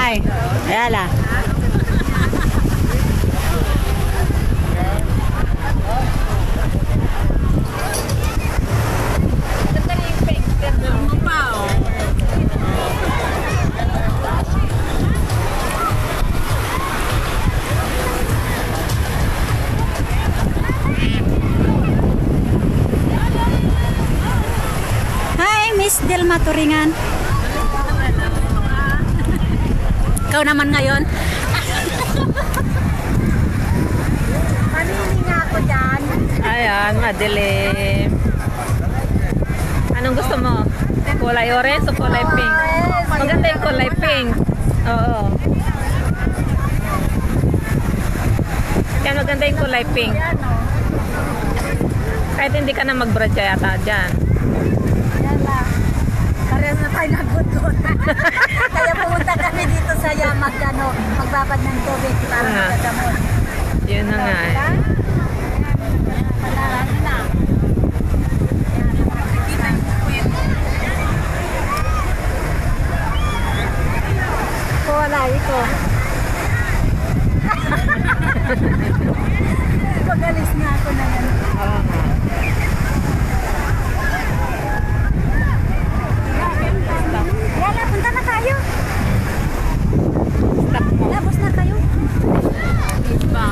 Ay, ayala. Hi, Miss Delma Turingan. Ikaw naman ngayon. Panini nga ako dyan. Ayan, madilim. Anong gusto mo? Kulay orange o kulay pink? Maganda yung kulay pink. Oo. Yan, maganda yung kulay pink. Kahit hindi ka na mag-bracha yata dyan. Yan lang. Parehas na tayo nagbuton. Kaya pumunta kami dito sa Yamag, magbabad ng tubig para magagamot. Yun na nga eh. Wala ito. Pagalis na ako na yan. Oo nga.